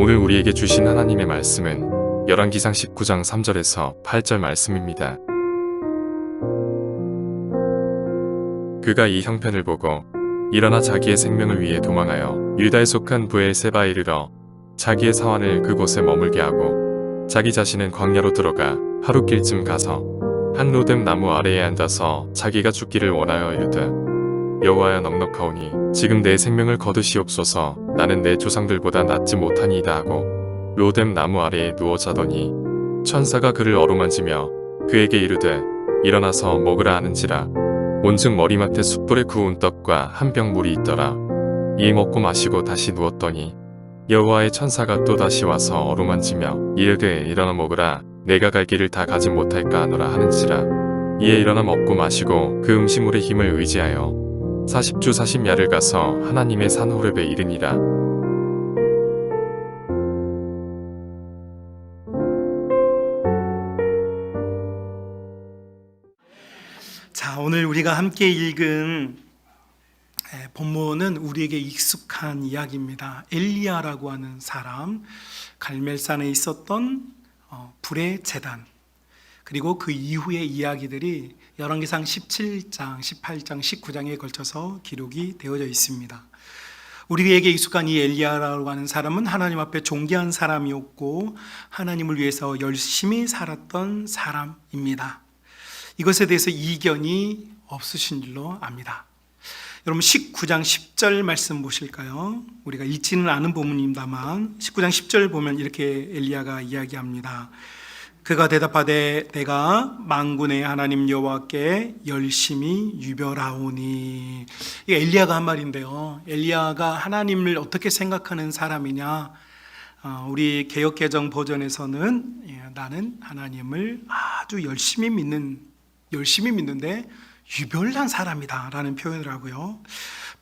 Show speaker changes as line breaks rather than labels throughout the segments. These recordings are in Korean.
오늘 우리에게 주신 하나님의 말씀은 열왕기상 19장 3절에서 8절 말씀입니다. 그가 이 형편을 보고 일어나 자기의 생명을 위해 도망하여 유다에 속한 브엘세바에 이르러 자기의 사환을 그곳에 머물게 하고 자기 자신은 광야로 들어가 하룻길쯤 가서 한 로뎀 나무 아래에 앉아서 자기가 죽기를 원하여 이르되 여호와여 넉넉하오니 지금 내 생명을 거두시옵소서. 나는 내 조상들보다 낫지 못하니이다 하고 로뎀 나무 아래에 누워 자더니 천사가 그를 어루만지며 그에게 이르되 일어나서 먹으라 하는지라. 온즉 머리맡에 숯불에 구운 떡과 한 병 물이 있더라. 이에 먹고 마시고 다시 누웠더니 여호와의 천사가 또 다시 와서 어루만지며 이르되 일어나 먹으라. 내가 갈 길을 다 가지 못할까 하노라 하는지라. 이에 일어나 먹고 마시고 그 음식물의 힘을 의지하여 40주 40야를 가서 하나님의 산 호렙에 이르니라.
자, 오늘 우리가 함께 읽은 본문은 우리에게 익숙한 이야기입니다. 엘리야라고 하는 사람, 갈멜산에 있었던 불의 제단, 그리고 그 이후의 이야기들이 열왕기상 17장, 18장, 19장에 걸쳐서 기록이 되어져 있습니다. 우리에게 익숙한 이 엘리야라고 하는 사람은 하나님 앞에 존귀한 사람이었고 하나님을 위해서 열심히 살았던 사람입니다. 이것에 대해서 이견이 없으신 줄로 압니다. 여러분 19장 10절 말씀 보실까요? 우리가 읽지는 않은 본문입니다만 19장 10절 보면 이렇게 엘리야가 이야기합니다. 그가 대답하되 내가 만군의 하나님 여호와께 열심히 유별하오니. 이게 엘리야가 한 말인데요, 엘리야가 하나님을 어떻게 생각하는 사람이냐, 우리 개역개정 버전에서는 나는 하나님을 아주 열심히 믿는데 유별난 사람이다 라는 표현을 하고요,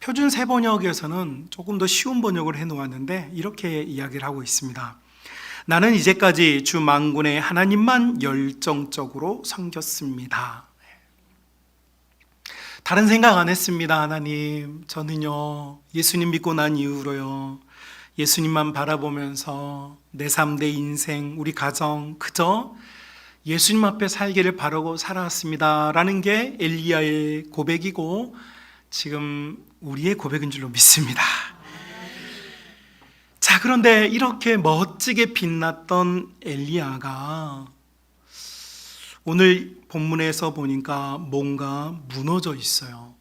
표준 세번역에서는 조금 더 쉬운 번역을 해놓았는데 이렇게 이야기를 하고 있습니다. 나는 이제까지 주 만군의 하나님만 열정적으로 섬겼습니다. 다른 생각 안 했습니다. 하나님, 저는요 예수님 믿고 난 이후로요 예수님만 바라보면서 내 삶, 내 인생, 우리 가정 그저 예수님 앞에 살기를 바라고 살아왔습니다 라는 게 엘리야의 고백이고 지금 우리의 고백인 줄로 믿습니다. 자, 그런데 이렇게 멋지게 빛났던 엘리야가 오늘 본문에서 보니까 뭔가 무너져 있어요.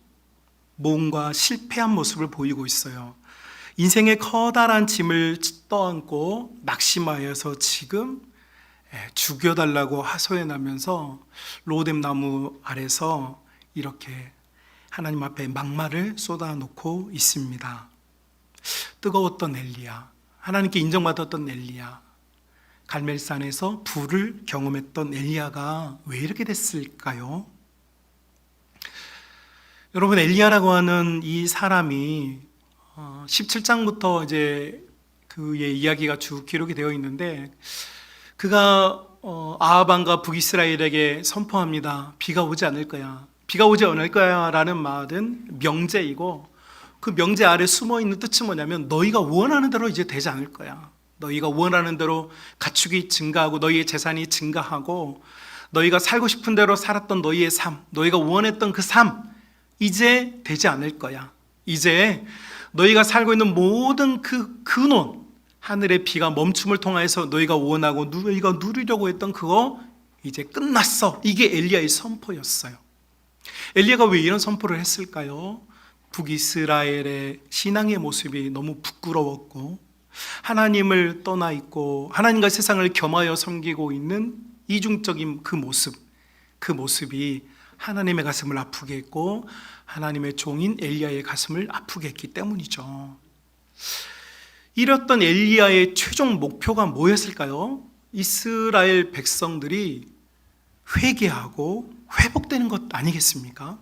뭔가 실패한 모습을 보이고 있어요. 인생의 커다란 짐을 떠안고 낙심하여서 지금 죽여달라고 하소연하면서 로뎀 나무 아래서 이렇게 하나님 앞에 막말을 쏟아놓고 있습니다. 뜨거웠던 엘리야, 하나님께 인정받았던 엘리야, 갈멜산에서 불을 경험했던 엘리야가 왜 이렇게 됐을까요? 여러분, 엘리야라고 하는 이 사람이 17장부터 이제 그의 이야기가 쭉 기록이 되어 있는데, 그가 아하방과 북이스라엘에게 선포합니다. 비가 오지 않을 거야, 비가 오지 않을 거야 라는 말은 명제이고, 그 명제 아래 숨어있는 뜻이 뭐냐면 너희가 원하는 대로 이제 되지 않을 거야. 너희가 원하는 대로 가축이 증가하고 너희의 재산이 증가하고 너희가 살고 싶은 대로 살았던 너희의 삶, 너희가 원했던 그 삶 이제 되지 않을 거야. 이제 너희가 살고 있는 모든 그 근원, 하늘의 비가 멈춤을 통해서 너희가 원하고 너희가 누리려고 했던 그거 이제 끝났어. 이게 엘리야의 선포였어요. 엘리야가 왜 이런 선포를 했을까요? 북이스라엘의 신앙의 모습이 너무 부끄러웠고 하나님을 떠나 있고 하나님과 세상을 겸하여 섬기고 있는 이중적인 그 모습이 하나님의 가슴을 아프게 했고 하나님의 종인 엘리야의 가슴을 아프게 했기 때문이죠. 이랬던 엘리야의 최종 목표가 뭐였을까요? 이스라엘 백성들이 회개하고 회복되는 것 아니겠습니까?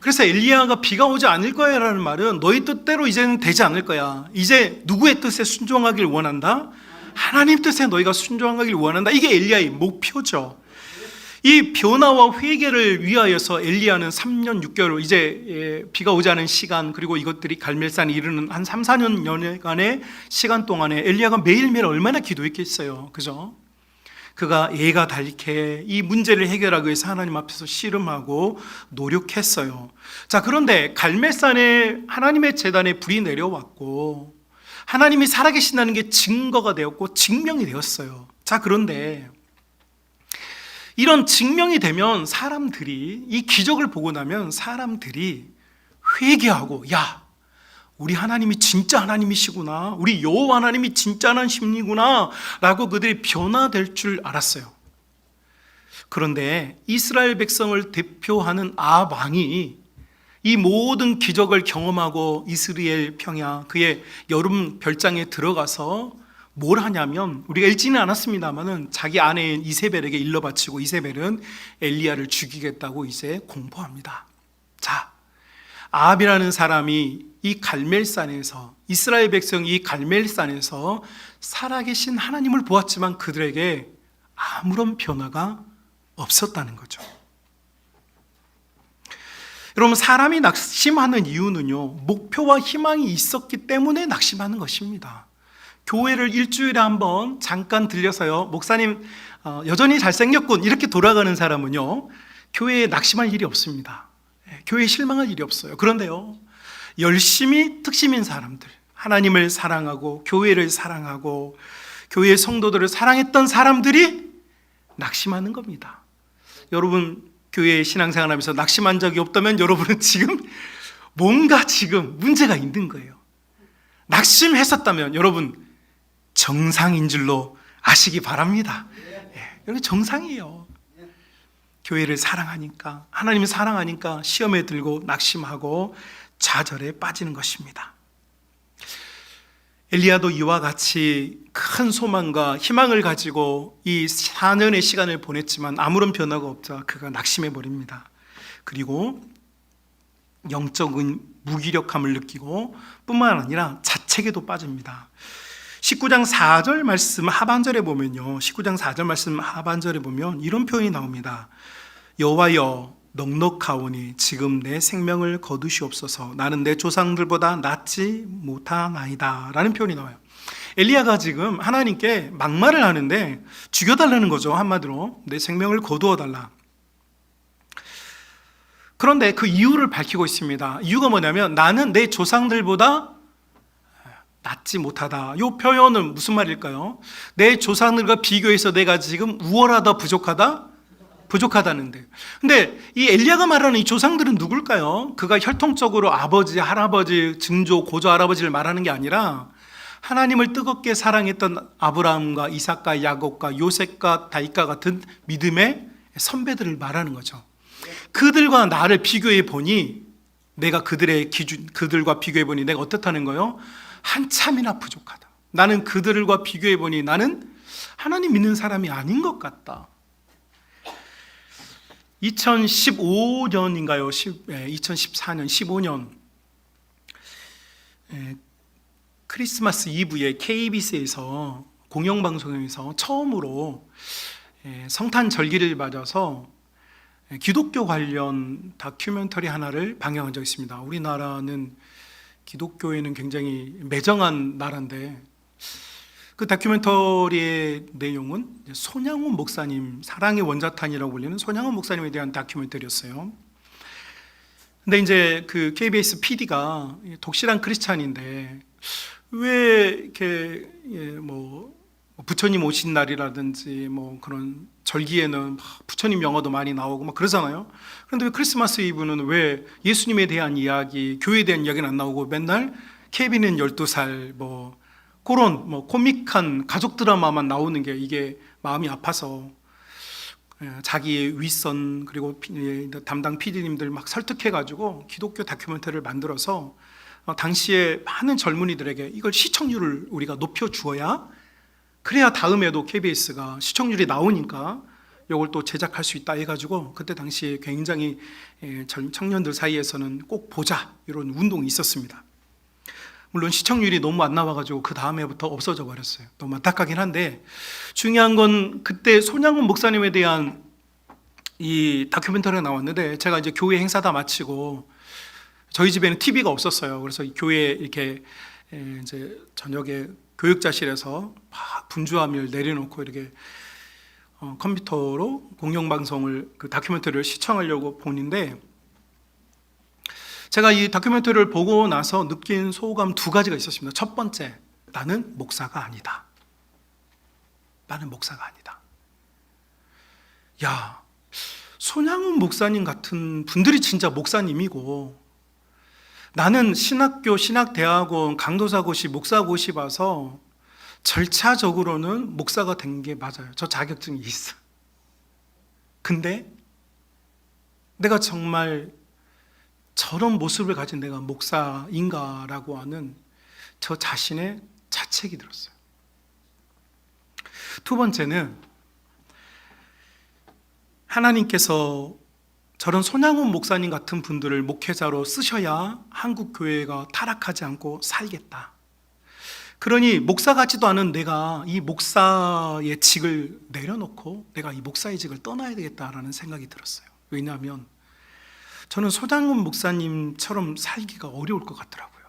그래서 엘리야가 비가 오지 않을 거야 라는 말은 너희 뜻대로 이제는 되지 않을 거야. 이제 누구의 뜻에 순종하길 원한다? 하나님 뜻에 너희가 순종하길 원한다. 이게 엘리야의 목표죠. 이 변화와 회개를 위하여서 엘리야는 3년 6개월, 이제 비가 오지 않은 시간, 그리고 이것들이 갈멜산에 이르는 한 3, 4년간의 시간 동안에 엘리야가 매일매일 얼마나 기도했겠어요. 그죠? 그가 예가 닳게 이 문제를 해결하기 위해서 하나님 앞에서 씨름하고 노력했어요. 자, 그런데 갈멜산에 하나님의 제단에 불이 내려왔고 하나님이 살아계신다는 게 증거가 되었고 증명이 되었어요. 자, 그런데 이런 증명이 되면 사람들이, 이 기적을 보고 나면 사람들이 회개하고, 야, 우리 하나님이 진짜 하나님이시구나, 우리 여호와 하나님이 진짜 하나님이구나 라고 그들이 변화될 줄 알았어요. 그런데 이스라엘 백성을 대표하는 아합 왕이 이 모든 기적을 경험하고 이스라엘 평야, 그의 여름 별장에 들어가서 뭘 하냐면, 우리가 읽지는 않았습니다만은 자기 아내인 이세벨에게 일러 바치고 이세벨은 엘리야를 죽이겠다고 이제 공포합니다. 자, 아합이라는 사람이 이 갈멜산에서, 이스라엘 백성이 이 갈멜산에서 살아계신 하나님을 보았지만 그들에게 아무런 변화가 없었다는 거죠. 여러분, 사람이 낙심하는 이유는요, 목표와 희망이 있었기 때문에 낙심하는 것입니다. 교회를 일주일에 한번 잠깐 들려서요, 목사님 여전히 잘생겼군 이렇게 돌아가는 사람은요, 교회에 낙심할 일이 없습니다. 교회에 실망할 일이 없어요. 그런데요, 열심히 특심인 사람들, 하나님을 사랑하고 교회를 사랑하고 교회의 성도들을 사랑했던 사람들이 낙심하는 겁니다. 여러분, 교회 신앙생활 하면서 낙심한 적이 없다면 여러분은 지금 뭔가 지금 문제가 있는 거예요. 낙심했었다면 여러분 정상인 줄로 아시기 바랍니다. 여러분, 정상이에요. 교회를 사랑하니까, 하나님을 사랑하니까 시험에 들고 낙심하고 좌절에 빠지는 것입니다. 엘리야도 이와 같이 큰 소망과 희망을 가지고 이 4년의 시간을 보냈지만 아무런 변화가 없자 그가 낙심해 버립니다. 그리고 영적인 무기력함을 느끼고 뿐만 아니라 자책에도 빠집니다. 19장 4절 말씀 하반절에 보면요, 19장 4절 말씀 하반절에 보면 이런 표현이 나옵니다. 여호와여, 넉넉하오니 지금 내 생명을 거두시옵소서. 나는 내 조상들보다 낫지 못하나이다 라는 표현이 나와요. 엘리야가 지금 하나님께 막말을 하는데 죽여달라는 거죠. 한마디로 내 생명을 거두어 달라. 그런데 그 이유를 밝히고 있습니다. 이유가 뭐냐면 나는 내 조상들보다 낫지 못하다. 이 표현은 무슨 말일까요? 내 조상들과 비교해서 내가 지금 우월하다, 부족하다는데. 근데 이 엘리야가 말하는 이 조상들은 누굴까요? 그가 혈통적으로 아버지, 할아버지, 증조, 고조 할아버지를 말하는 게 아니라 하나님을 뜨겁게 사랑했던 아브라함과 이삭과 야곱과 요셉과 다윗과 같은 믿음의 선배들을 말하는 거죠. 그들과 나를 비교해 보니 내가 그들과 비교해 보니 내가 어떻다는 거예요? 한참이나 부족하다. 나는 그들과 비교해 보니 나는 하나님 믿는 사람이 아닌 것 같다. 2015년인가요? 2014년, 15년 크리스마스 이브에 KBS에서 공영방송에서 처음으로 성탄 절기를 맞아서 기독교 관련 다큐멘터리 하나를 방영한 적이 있습니다. 우리나라는 기독교에는 굉장히 매정한 나라인데 그 다큐멘터리의 내용은 손양훈 목사님, 사랑의 원자탄이라고 불리는 손양훈 목사님에 대한 다큐멘터리였어요. 근데 이제 그 KBS PD가 독실한 크리스찬인데 왜 이렇게 뭐 부처님 오신 날이라든지 뭐 그런 절기에는 부처님 영화도 많이 나오고 막 그러잖아요. 그런데 왜 크리스마스 이브는 왜 예수님에 대한 이야기, 교회에 대한 이야기는 안 나오고 맨날 케빈은 12살 뭐 그런 뭐 코믹한 가족 드라마만 나오는 게 이게 마음이 아파서 자기의 윗선 그리고 담당 PD님들 막 설득해가지고 기독교 다큐멘터리를 만들어서 당시에 많은 젊은이들에게 이걸 시청률을 우리가 높여주어야 그래야 다음에도 KBS가 시청률이 나오니까 이걸 또 제작할 수 있다 해가지고 그때 당시에 굉장히 청년들 사이에서는 꼭 보자 이런 운동이 있었습니다. 물론 시청률이 너무 안 나와가지고 그 다음에부터 없어져 버렸어요. 너무 안타깝긴 한데 중요한 건 그때 손양훈 목사님에 대한 이 다큐멘터리가 나왔는데, 제가 이제 교회 행사 다 마치고 저희 집에는 TV가 없었어요. 그래서 이 교회 이렇게 이제 저녁에 교육자실에서 분주함을 내려놓고 이렇게 컴퓨터로 공영방송을 그 다큐멘터리를 시청하려고 보는데, 제가 이 다큐멘터리를 보고 나서 느낀 소감 두 가지가 있었습니다. 첫 번째, 나는 목사가 아니다. 나는 목사가 아니다. 야, 손양훈 목사님 같은 분들이 진짜 목사님이고, 나는 신학교, 신학대학원, 강도사고시, 목사고시 봐서 절차적으로는 목사가 된 게 맞아요. 저 자격증이 있어. 근데 내가 정말 저런 모습을 가진 내가 목사인가라고 하는 저 자신의 자책이 들었어요. 두 번째는, 하나님께서 저런 손양훈 목사님 같은 분들을 목회자로 쓰셔야 한국 교회가 타락하지 않고 살겠다. 그러니 목사 같지도 않은 내가 이 목사의 직을 내려놓고 내가 이 목사의 직을 떠나야 되겠다라는 생각이 들었어요. 왜냐하면 저는 손양훈 목사님처럼 살기가 어려울 것 같더라고요.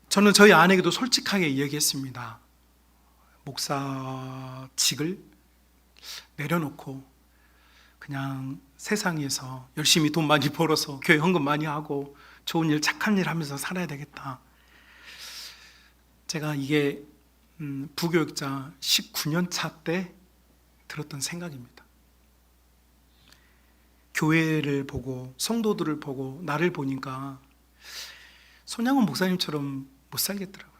저는 저희 아내에게도 솔직하게 얘기했습니다. 목사직을 내려놓고 그냥 세상에서 열심히 돈 많이 벌어서 교회 헌금 많이 하고 좋은 일, 착한 일 하면서 살아야 되겠다. 제가 이게 부교육자 19년 차 때 들었던 생각입니다. 교회를 보고 성도들을 보고 나를 보니까 손양훈 목사님처럼 못 살겠더라고요.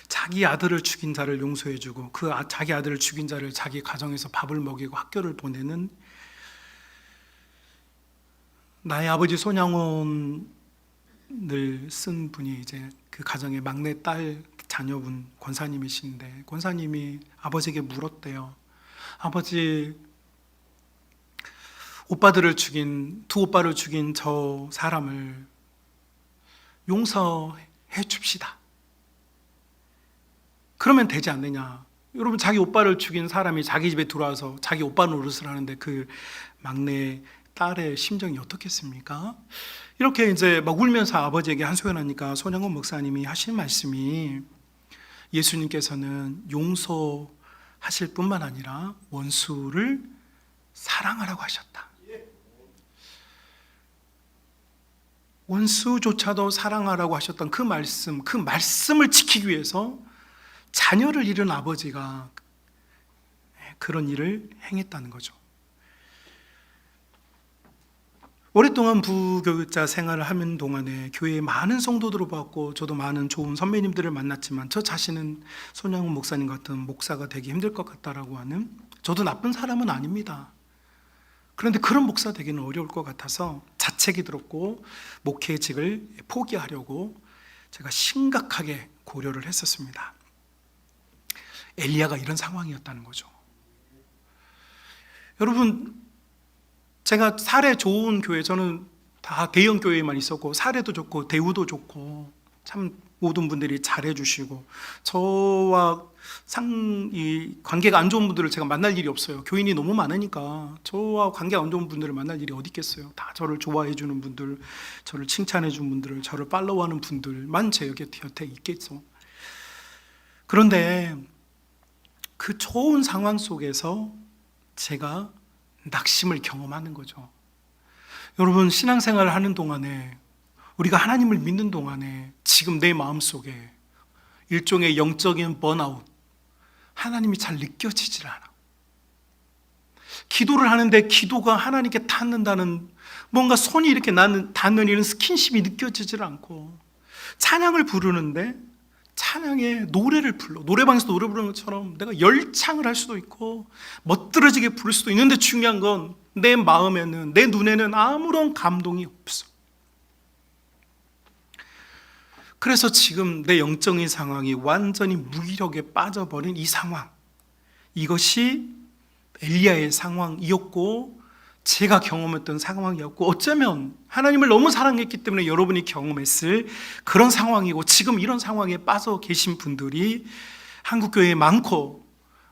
자기 아들을 죽인 자를 용서해주고 그 자기 아들을 죽인 자를 자기 가정에서 밥을 먹이고 학교를 보내는 나의 아버지 손양훈을 쓴 분이 이제 그 가정의 막내 딸 자녀분 권사님이신데, 권사님이 아버지에게 물었대요. 아버지, 두 오빠를 죽인 저 사람을 용서해 줍시다. 그러면 되지 않느냐. 여러분, 자기 오빠를 죽인 사람이 자기 집에 들어와서 자기 오빠 노릇을 하는데 그 막내 딸의 심정이 어떻겠습니까? 이렇게 이제 막 울면서 아버지에게 한소연하니까 손양훈 목사님이 하신 말씀이, 예수님께서는 용서하실 뿐만 아니라 원수를 사랑하라고 하셨다. 원수조차도 사랑하라고 하셨던 그 말씀을 지키기 위해서 자녀를 잃은 아버지가 그런 일을 행했다는 거죠. 오랫동안 부교육자 생활을 하는 동안에 교회에 많은 성도들을 봤고 저도 많은 좋은 선배님들을 만났지만 저 자신은 손양훈 목사님 같은 목사가 되기 힘들 것 같다라고 하는, 저도 나쁜 사람은 아닙니다. 그런데 그런 목사 되기는 어려울 것 같아서 자책이 들었고 목회직을 포기하려고 제가 심각하게 고려를 했었습니다. 엘리야가 이런 상황이었다는 거죠. 여러분, 제가 사례 좋은 교회, 저는 다 대형 교회에만 있었고 사례도 좋고 대우도 좋고 참 모든 분들이 잘해주시고 저와 이 관계가 안 좋은 분들을 제가 만날 일이 없어요. 교인이 너무 많으니까 저와 관계가 안 좋은 분들을 만날 일이 어디 있겠어요. 다 저를 좋아해 주는 분들, 저를 칭찬해 주는 분들, 저를 팔로우하는 분들만 제 곁에 있겠죠. 그런데 그 좋은 상황 속에서 제가 낙심을 경험하는 거죠. 여러분, 신앙생활을 하는 동안에, 우리가 하나님을 믿는 동안에 지금 내 마음속에 일종의 영적인 번아웃, 하나님이 잘 느껴지질 않아. 기도를 하는데 기도가 하나님께 닿는다는, 뭔가 손이 이렇게 닿는 이런 스킨십이 느껴지질 않고, 찬양을 부르는데 찬양에 노래를 불러, 노래방에서 노래 부르는 것처럼 내가 열창을 할 수도 있고 멋들어지게 부를 수도 있는데, 중요한 건 내 마음에는, 내 눈에는 아무런 감동이 없어. 그래서 지금 내 영적인 상황이 완전히 무기력에 빠져버린 이 상황, 이것이 엘리야의 상황이었고 제가 경험했던 상황이었고, 어쩌면 하나님을 너무 사랑했기 때문에 여러분이 경험했을 그런 상황이고, 지금 이런 상황에 빠져 계신 분들이 한국 교회에 많고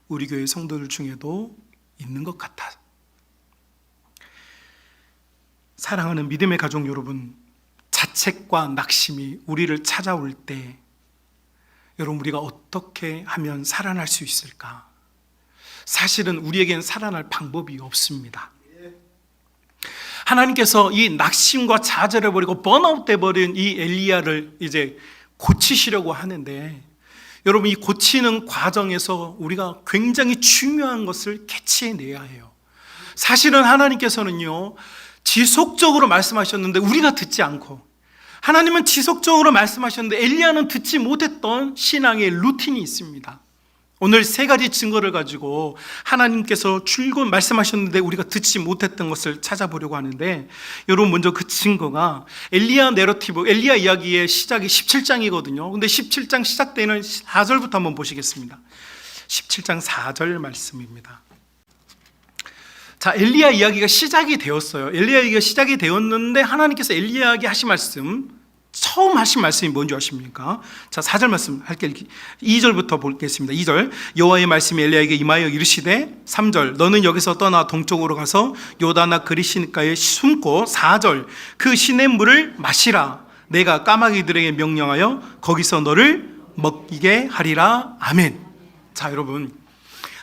우리 교회 성도들 중에도 있는 것 같아. 사랑하는 믿음의 가족 여러분, 자책과 낙심이 우리를 찾아올 때 여러분, 우리가 어떻게 하면 살아날 수 있을까? 사실은 우리에겐 살아날 방법이 없습니다. 하나님께서 이 낙심과 좌절해 버리고 번아웃 돼 버린 이 엘리야를 이제 고치시려고 하는데, 여러분, 이 고치는 과정에서 우리가 굉장히 중요한 것을 캐치해내야 해요. 사실은 하나님께서는요, 지속적으로 말씀하셨는데 우리가 듣지 않고, 하나님은 지속적으로 말씀하셨는데 엘리야는 듣지 못했던 신앙의 루틴이 있습니다. 오늘 세 가지 증거를 가지고 하나님께서 출근 말씀하셨는데 우리가 듣지 못했던 것을 찾아보려고 하는데, 여러분, 먼저 그 증거가 엘리야 내러티브, 엘리야 이야기의 시작이 17장이거든요. 근데 17장 시작되는 4절부터 한번 보시겠습니다. 17장 4절 말씀입니다. 자, 엘리야 이야기가 시작이 되었어요. 엘리야 이야기가 시작이 되었는데 하나님께서 엘리야에게 하신 말씀, 처음 하신 말씀이 뭔지 아십니까? 자, 4절 말씀 할게요. 2절부터 보겠습니다. 2절, 여호와의 말씀이 엘리야에게 임하여 이르시되, 3절, 너는 여기서 떠나 동쪽으로 가서 요다나 그리시니까에 숨고, 4절, 그 시냇물을 마시라. 내가 까마귀들에게 명령하여 거기서 너를 먹이게 하리라. 아멘. 자, 여러분,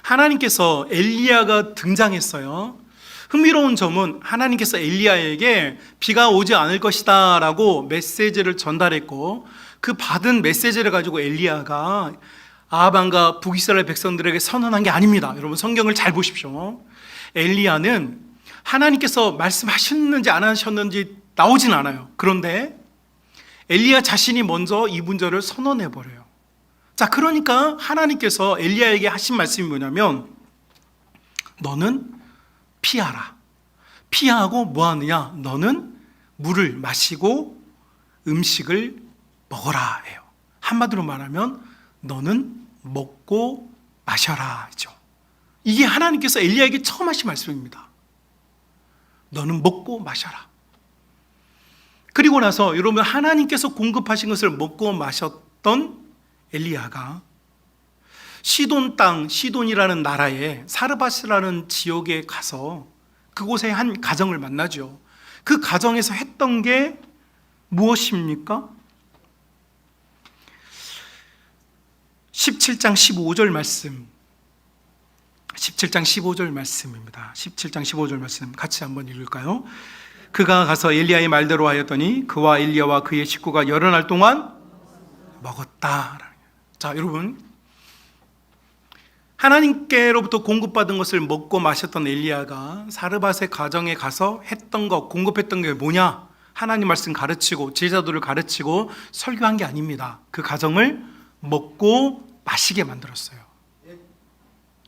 하나님께서 엘리야가 등장했어요. 흥미로운 점은 하나님께서 엘리야에게 비가 오지 않을 것이다 라고 메시지를 전달했고, 그 받은 메시지를 가지고 엘리야가 아합왕과 북이스라엘 백성들에게 선언한 게 아닙니다. 여러분, 성경을 잘 보십시오. 엘리야는 하나님께서 말씀하셨는지 안 하셨는지 나오진 않아요. 그런데 엘리야 자신이 먼저 이 문제를 선언해버려요. 자, 그러니까 하나님께서 엘리야에게 하신 말씀이 뭐냐면, 너는 피하라. 피하고 뭐 하느냐? 너는 물을 마시고 음식을 먹어라 해요. 한마디로 말하면 너는 먹고 마셔라 하죠. 이게 하나님께서 엘리야에게 처음 하신 말씀입니다. 너는 먹고 마셔라. 그리고 나서 여러분, 하나님께서 공급하신 것을 먹고 마셨던 엘리야가 시돈 땅, 시돈이라는 나라에 사르밧이라는 지역에 가서 그곳에 한 가정을 만나죠. 그 가정에서 했던 게 무엇입니까? 17장 15절 말씀, 17장 15절 말씀입니다. 17장 15절 말씀 같이 한번 읽을까요? 그가 가서 엘리야의 말대로 하였더니 그와 엘리야와 그의 식구가 여러 날 동안 먹었다. 자, 여러분, 하나님께로부터 공급받은 것을 먹고 마셨던 엘리야가 사르밧의 가정에 가서 했던 것, 공급했던 게 뭐냐? 하나님 말씀 가르치고 제자들을 가르치고 설교한 게 아닙니다. 그 가정을 먹고 마시게 만들었어요.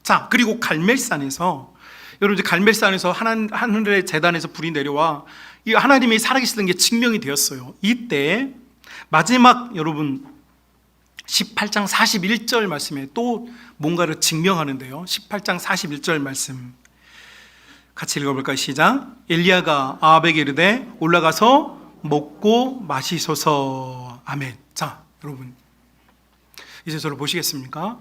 자, 그리고 갈멜산에서, 여러분, 이제 갈멜산에서 하늘의 제단에서 불이 내려와 이 하나님이 살아계시던 게 증명이 되었어요. 이때 마지막, 여러분, 18장 41절 말씀에 또 뭔가를 증명하는데요. 18장 41절 말씀 같이 읽어볼까요? 시작. 엘리야가 아합에게 이르되 올라가서 먹고 마시소서. 아멘. 자, 여러분, 이제 저를 보시겠습니까?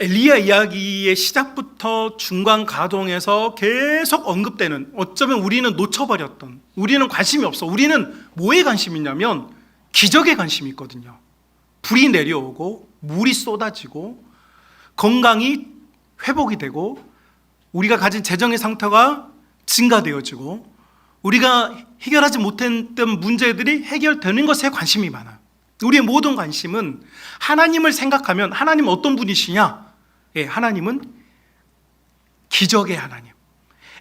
엘리야 이야기의 시작부터 중간 가동에서 계속 언급되는, 어쩌면 우리는 놓쳐버렸던, 우리는 관심이 없어. 우리는 뭐에 관심이 있냐면 기적에 관심이 있거든요. 불이 내려오고 물이 쏟아지고 건강이 회복이 되고 우리가 가진 재정의 상태가 증가되어지고 우리가 해결하지 못했던 문제들이 해결되는 것에 관심이 많아요. 우리의 모든 관심은 하나님을 생각하면, 하나님은 어떤 분이시냐? 예, 하나님은 기적의 하나님.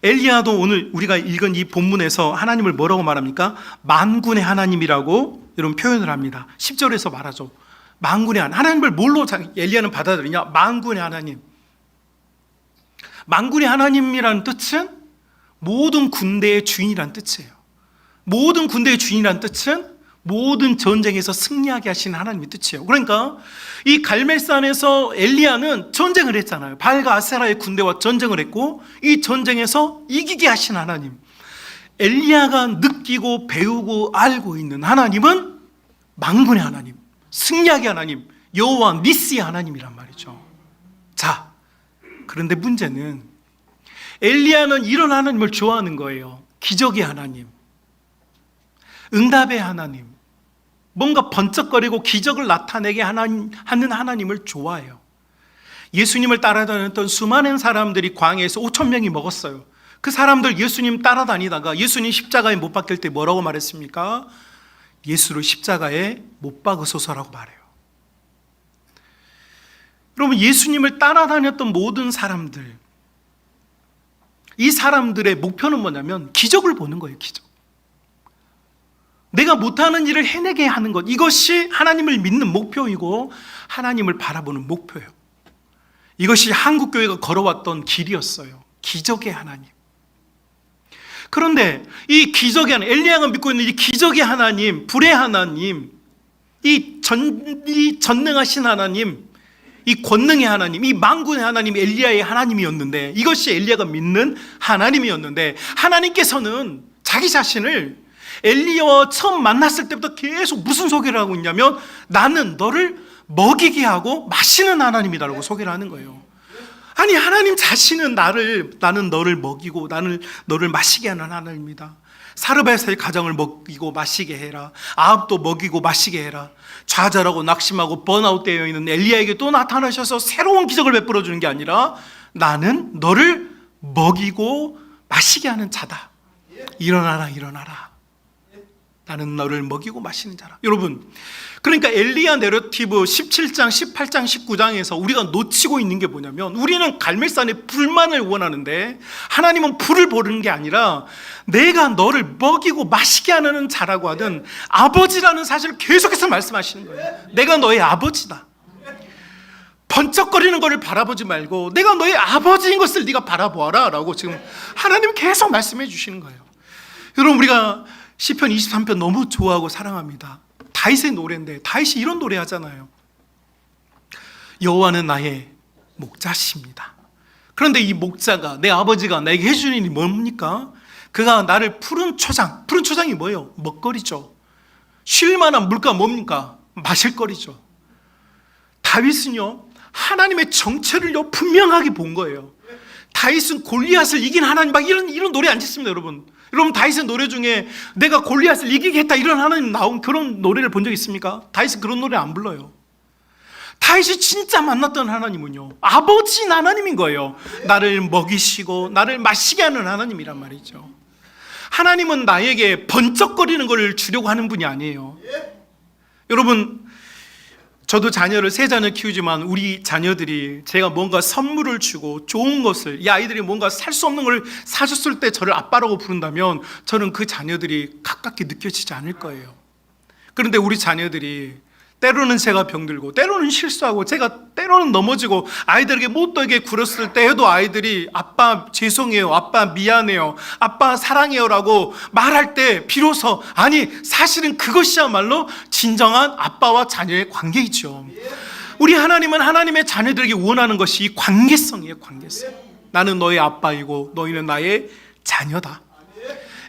엘리야도 오늘 우리가 읽은 이 본문에서 하나님을 뭐라고 말합니까? 만군의 하나님이라고 여러분 표현을 합니다. 10절에서 말하죠. 만군의 하나님을 뭘로 엘리야는 받아들이냐? 만군의 하나님. 만군의 하나님이라는 뜻은 모든 군대의 주인이라는 뜻이에요. 모든 군대의 주인이라는 뜻은 모든 전쟁에서 승리하게 하시는 하나님의 뜻이에요. 그러니까 이 갈멜산에서 엘리야는 전쟁을 했잖아요. 바알과 아세라의 군대와 전쟁을 했고 이 전쟁에서 이기게 하신 하나님, 엘리야가 느끼고 배우고 알고 있는 하나님은 만군의 하나님, 승리하게 하나님, 여호와 니시 하나님이란 말이죠. 자, 그런데 문제는 엘리야는 이런 하나님을 좋아하는 거예요. 기적의 하나님, 응답의 하나님, 뭔가 번쩍거리고 기적을 나타내게 하는 하나님을 좋아해요. 예수님을 따라다녔던 수많은 사람들이 광야에서 5천 명이 먹었어요. 그 사람들 예수님 따라다니다가 예수님 십자가에 못 박힐 때 뭐라고 말했습니까? 예수를 십자가에 못 박으소서라고 말해요. 여러분, 예수님을 따라다녔던 모든 사람들, 이 사람들의 목표는 뭐냐면 기적을 보는 거예요. 기적. 내가 못하는 일을 해내게 하는 것, 이것이 하나님을 믿는 목표이고 하나님을 바라보는 목표예요. 이것이 한국교회가 걸어왔던 길이었어요. 기적의 하나님. 그런데 이 기적의 하나님, 엘리야가 믿고 있는 이 기적의 하나님, 불의 하나님, 이 전능하신 하나님, 이 권능의 하나님, 이 만군의 하나님, 엘리야의 하나님이었는데, 이것이 엘리야가 믿는 하나님이었는데, 하나님께서는 자기 자신을 엘리야와 처음 만났을 때부터 계속 무슨 소개를 하고 있냐면, 나는 너를 먹이게 하고 마시는 하나님이다라고 소개를 하는 거예요. 아니, 하나님 자신은 나는 너를 먹이고 나는 너를 마시게 하는 하나님이다. 사르밧의 가정을 먹이고 마시게 해라. 아합도 먹이고 마시게 해라. 좌절하고 낙심하고 번아웃 되어 있는 엘리야에게 또 나타나셔서 새로운 기적을 베풀어 주는 게 아니라 나는 너를 먹이고 마시게 하는 자다. 일어나라, 일어나라. 나는 너를 먹이고 마시는 자라. 여러분, 그러니까 엘리야 내러티브 17장, 18장, 19장에서 우리가 놓치고 있는 게 뭐냐면, 우리는 갈멜산에 불만을 원하는데 하나님은 불을 보는 게 아니라 내가 너를 먹이고 마시게 하는 자라고 하든 아버지라는 사실을 계속해서 말씀하시는 거예요. 내가 너의 아버지다. 번쩍거리는 것을 바라보지 말고 내가 너의 아버지인 것을 네가 바라보아라 라고 지금 하나님 계속 말씀해 주시는 거예요. 여러분, 우리가 시편 23편 너무 좋아하고 사랑합니다. 다윗의 노래인데 다윗이 이런 노래 하잖아요. 여호와는 나의 목자십니다. 그런데 이 목자가, 내 아버지가 나에게 해주는 일이 뭡니까? 그가 나를 푸른 초장이 뭐예요? 먹거리죠. 쉴 만한 물가 뭡니까? 마실 거리죠. 다윗은요, 하나님의 정체를요 분명하게 본 거예요. 다윗은 골리앗을 이긴 하나님, 막 이런 노래 안 짓습니다, 여러분. 여러분, 다윗의 노래 중에 내가 골리앗을 이기겠다 이런 하나님 나온 그런 노래를 본 적 있습니까? 다윗은 그런 노래 안 불러요. 다윗이 진짜 만났던 하나님은요, 아버지인 하나님인 거예요. 나를 먹이시고 나를 마시게 하는 하나님이란 말이죠. 하나님은 나에게 번쩍거리는 걸 주려고 하는 분이 아니에요. 여러분, 저도 세 자녀 키우지만 우리 자녀들이 제가 뭔가 선물을 주고 좋은 것을, 이 아이들이 뭔가 살 수 없는 걸 사줬을 때 저를 아빠라고 부른다면 저는 그 자녀들이 가깝게 느껴지지 않을 거예요. 그런데 우리 자녀들이 때로는 제가 병들고 때로는 실수하고 제가 때로는 넘어지고 아이들에게 못되게 굴었을 때에도 아이들이 아빠 죄송해요, 아빠 미안해요, 아빠 사랑해요 라고 말할 때 비로소, 아니 사실은 그것이야말로 진정한 아빠와 자녀의 관계이죠. 우리 하나님은 하나님의 자녀들에게 원하는 것이 이 관계성이에요. 관계성. 나는 너의 아빠이고 너희는 나의 자녀다.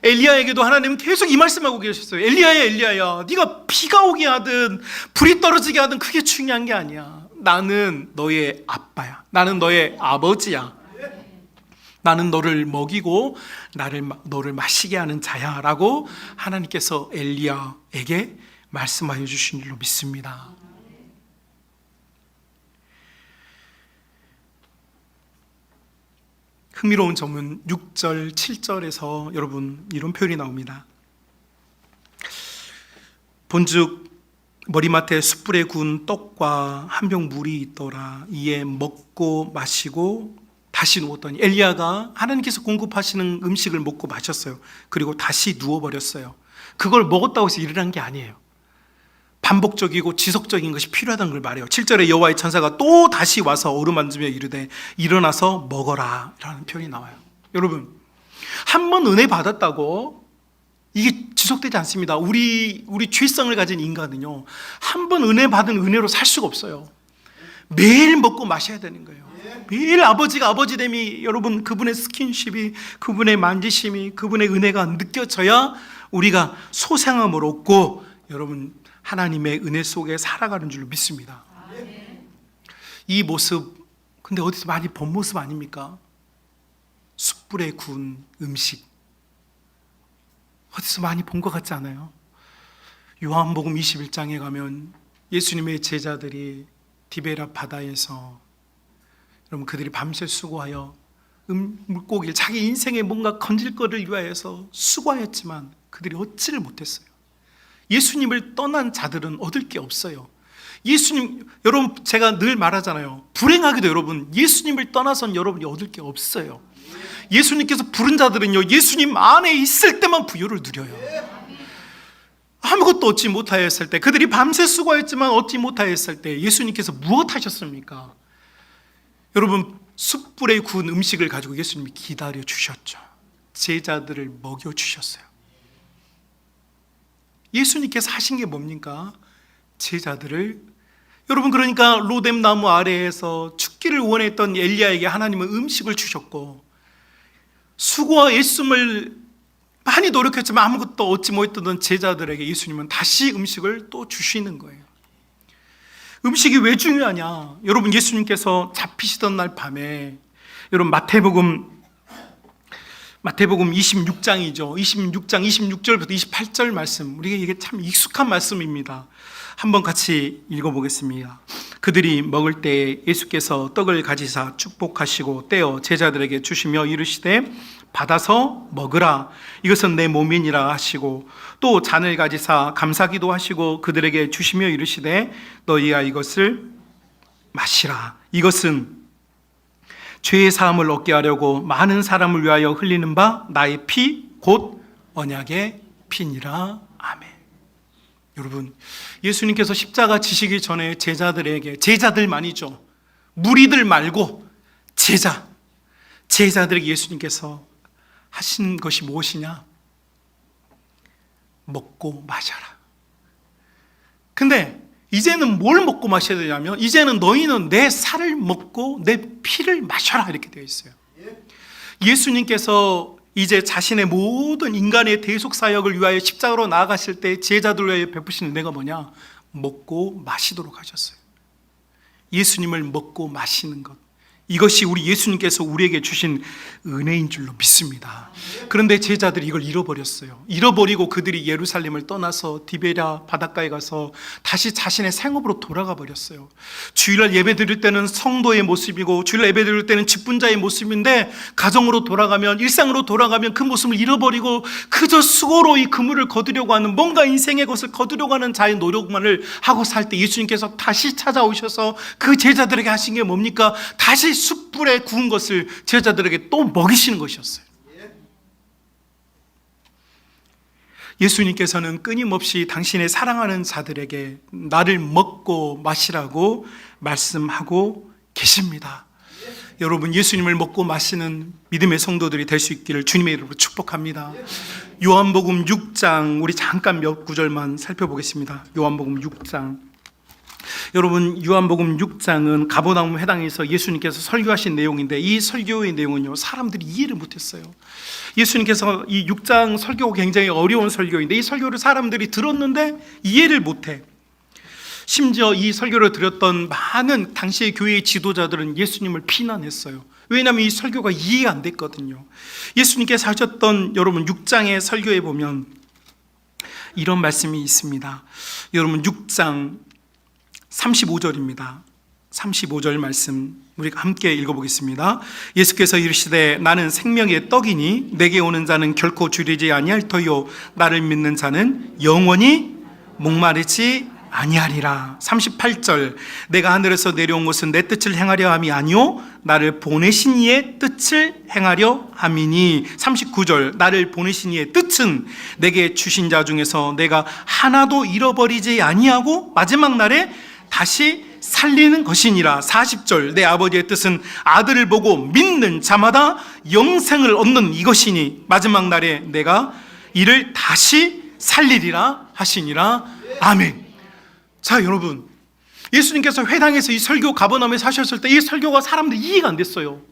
엘리야에게도 하나님은 계속 이 말씀하고 계셨어요. 엘리야야, 네가 비가 오게 하든 불이 떨어지게 하든 그게 중요한 게 아니야. 나는 너의 아빠야. 나는 너의 아버지야. 나는 너를 먹이고 너를 마시게 하는 자야 라고 하나님께서 엘리야에게 말씀하여 주신 줄로 믿습니다. 흥미로운 점은 6절, 7절에서 여러분 이런 표현이 나옵니다. 본즉 머리맡에 숯불에 구운 떡과 한 병 물이 있더라. 이에 먹고 마시고 다시 누웠더니, 엘리야가 하나님께서 공급하시는 음식을 먹고 마셨어요. 그리고 다시 누워버렸어요. 그걸 먹었다고 해서 일어난 게 아니에요. 반복적이고 지속적인 것이 필요하다는 걸 말해요. 7절에 여호와의 천사가 또 다시 와서 어루만지며 이르되 일어나서 먹어라 라는 표현이 나와요. 여러분, 한 번 은혜 받았다고 이게 지속되지 않습니다. 우리 죄성을 가진 인간은요, 한 번 은혜 받은 은혜로 살 수가 없어요. 매일 먹고 마셔야 되는 거예요. 매일 아버지가 아버지됨이, 여러분, 그분의 스킨십이, 그분의 만지심이, 그분의 은혜가 느껴져야 우리가 소생함을 얻고 여러분 하나님의 은혜 속에 살아가는 줄로 믿습니다. 이 모습, 근데 어디서 많이 본 모습 아닙니까? 숯불에 구운 음식. 어디서 많이 본 것 같지 않아요? 요한복음 21장에 가면 예수님의 제자들이 디베라 바다에서, 여러분, 그들이 밤새 수고하여 물고기를, 자기 인생에 뭔가 건질 거를 위하여서 수고하였지만 그들이 얻지를 못했어요. 예수님을 떠난 자들은 얻을 게 없어요. 예수님, 여러분, 제가 늘 말하잖아요. 불행하게도 여러분, 예수님을 떠나선 여러분이 얻을 게 없어요. 예수님께서 부른 자들은요, 예수님 안에 있을 때만 부요를 누려요. 아무것도 얻지 못하였을 때, 그들이 밤새 수고했지만 얻지 못하였을 때 예수님께서 무엇 하셨습니까? 여러분, 숯불에 구운 음식을 가지고 예수님이 기다려 주셨죠. 제자들을 먹여 주셨어요. 예수님께서 하신 게 뭡니까? 제자들을, 여러분, 그러니까 로뎀 나무 아래에서 죽기를 원했던 엘리야에게 하나님은 음식을 주셨고, 수고와 애씀을 많이 노력했지만 아무것도 얻지 못했던 제자들에게 예수님은 다시 음식을 또 주시는 거예요. 음식이 왜 중요하냐? 여러분, 예수님께서 잡히시던 날 밤에, 여러분, 마태복음 26장이죠. 26장 26절부터 28절 말씀, 우리가 이게 참 익숙한 말씀입니다. 한번 같이 읽어보겠습니다. 그들이 먹을 때 예수께서 떡을 가지사 축복하시고 떼어 제자들에게 주시며 이르시되 받아서 먹으라, 이것은 내 몸이니라 하시고, 또 잔을 가지사 감사기도 하시고 그들에게 주시며 이르시되 너희야 이것을 마시라, 이것은 죄의 사함을 얻게 하려고 많은 사람을 위하여 흘리는 바 나의 피 곧 언약의 피니라. 아멘. 여러분, 예수님께서 십자가 지시기 전에 제자들에게, 제자들만이죠, 무리들 말고 제자들에게 예수님께서 하신 것이 무엇이냐? 먹고 마셔라. 근데 이제는 뭘 먹고 마셔야 되냐면, 이제는 너희는 내 살을 먹고 내 피를 마셔라, 이렇게 되어 있어요. 예수님께서 이제 자신의 모든 인간의 대속 사역을 위하여 십자가로 나아가실 때 제자들 위하여 베푸시는 은혜가 뭐냐? 먹고 마시도록 하셨어요. 예수님을 먹고 마시는 것, 이것이 우리 예수님께서 우리에게 주신 은혜인 줄로 믿습니다. 그런데 제자들이 이걸 잃어버렸어요. 잃어버리고 그들이 예루살렘을 떠나서 디베랴 바닷가에 가서 다시 자신의 생업으로 돌아가 버렸어요. 주일날 예배 드릴 때는 성도의 모습이고, 주일날 예배 드릴 때는 직분자의 모습인데, 가정으로 돌아가면, 일상으로 돌아가면 그 모습을 잃어버리고 그저 수고로 이 그물을 거두려고 하는, 뭔가 인생의 것을 거두려고 하는 자의 노력만을 하고 살 때 예수님께서 다시 찾아오셔서 그 제자들에게 하신 게 뭡니까? 다시 숯불에 구운 것을 제자들에게 또 먹이시는 것이었어요. 예수님께서는 끊임없이 당신의 사랑하는 자들에게 나를 먹고 마시라고 말씀하고 계십니다. 여러분, 예수님을 먹고 마시는 믿음의 성도들이 될 수 있기를 주님의 이름으로 축복합니다. 요한복음 6장, 우리 잠깐 몇 구절만 살펴보겠습니다. 요한복음 6장. 여러분, 요한복음 6장은 가버나움 회당에서 예수님께서 설교하신 내용인데, 이 설교의 내용은요, 사람들이 이해를 못했어요. 예수님께서 이 6장 설교가 굉장히 어려운 설교인데, 이 설교를 사람들이 들었는데 이해를 못해. 심지어 이 설교를 들었던 많은 당시의 교회의 지도자들은 예수님을 비난했어요. 왜냐하면 이 설교가 이해가 안 됐거든요. 예수님께서 하셨던, 여러분, 6장의 설교에 보면 이런 말씀이 있습니다. 여러분, 6장 35절입니다. 35절 말씀 우리가 함께 읽어보겠습니다. 예수께서 이르시되 나는 생명의 떡이니 내게 오는 자는 결코 줄이지 아니할 터요 나를 믿는 자는 영원히 목마르지 아니하리라. 38절 내가 하늘에서 내려온 것은 내 뜻을 행하려 함이 아니요 나를 보내신 이의 뜻을 행하려 함이니. 39절 나를 보내신 이의 뜻은 내게 주신 자 중에서 내가 하나도 잃어버리지 아니하고 마지막 날에 다시 살리는 것이니라. 40절 내 아버지의 뜻은 아들을 보고 믿는 자마다 영생을 얻는 이것이니 마지막 날에 내가 이를 다시 살리리라 하시니라. 아멘. 자, 여러분, 예수님께서 회당에서 이 설교, 가버나움에서 하셨을 때 이 설교가 사람들이 이해가 안 됐어요.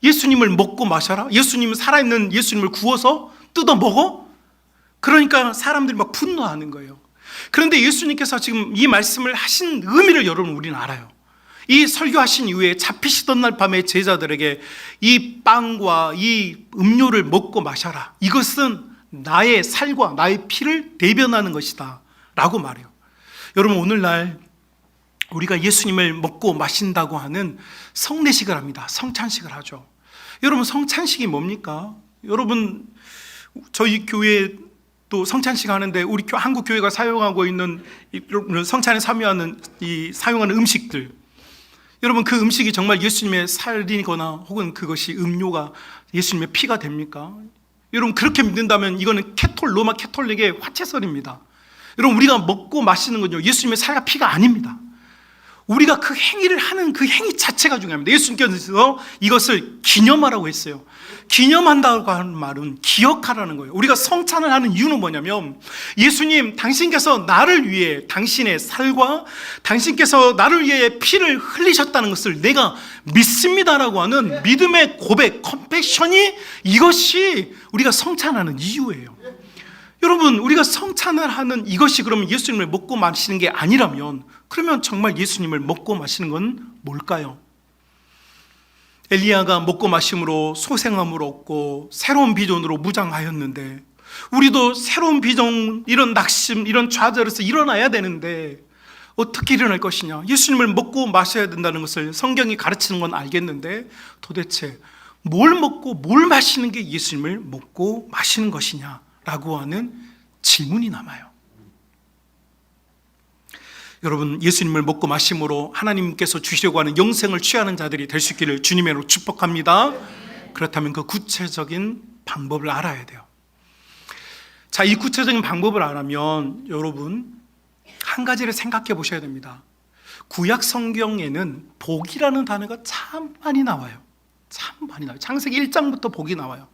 예수님을 먹고 마셔라? 예수님은 살아있는 예수님을 구워서 뜯어 먹어? 그러니까 사람들이 막 분노하는 거예요. 그런데 예수님께서 지금 이 말씀을 하신 의미를 여러분, 우리는 알아요. 이 설교하신 이후에 잡히시던 날 밤에 제자들에게 이 빵과 이 음료를 먹고 마셔라. 이것은 나의 살과 나의 피를 대변하는 것이다 라고 말해요. 여러분, 오늘날 우리가 예수님을 먹고 마신다고 하는 성례식을 합니다. 성찬식을 하죠. 여러분, 성찬식이 뭡니까? 여러분, 저희 교회 또 성찬식 하는데 우리 한국 교회가 사용하고 있는 성찬에 사용하는 음식들, 여러분, 그 음식이 정말 예수님의 살이거나 혹은 그것이 음료가 예수님의 피가 됩니까? 여러분, 그렇게 믿는다면 이거는 로마 캐톨릭의 화채설입니다. 여러분, 우리가 먹고 마시는 건요, 예수님의 살과 피가 아닙니다. 우리가 그 행위를 하는 그 행위 자체가 중요합니다. 예수님께서 이것을 기념하라고 했어요. 기념한다고 하는 말은 기억하라는 거예요. 우리가 성찬을 하는 이유는 뭐냐면, 예수님, 당신께서 나를 위해 당신의 살과 당신께서 나를 위해 피를 흘리셨다는 것을 내가 믿습니다라고 하는 믿음의 고백, 컴패션이, 이것이 우리가 성찬하는 이유예요. 여러분, 우리가 성찬을 하는 이것이 그러면 예수님을 먹고 마시는 게 아니라면, 그러면 정말 예수님을 먹고 마시는 건 뭘까요? 엘리야가 먹고 마심으로 소생함을 얻고 새로운 비전으로 무장하였는데, 우리도 새로운 비전, 이런 낙심, 이런 좌절에서 일어나야 되는데 어떻게 일어날 것이냐? 예수님을 먹고 마셔야 된다는 것을 성경이 가르치는 건 알겠는데, 도대체 뭘 먹고 뭘 마시는 게 예수님을 먹고 마시는 것이냐라고 하는 질문이 남아요. 여러분, 예수님을 먹고 마심으로 하나님께서 주시려고 하는 영생을 취하는 자들이 될 수 있기를 주님의 이름으로 축복합니다. 그렇다면 그 구체적인 방법을 알아야 돼요. 자, 이 구체적인 방법을 알면 여러분, 한 가지를 생각해 보셔야 됩니다. 구약 성경에는 복이라는 단어가 참 많이 나와요. 참 많이 나와요. 창세기 1장부터 복이 나와요.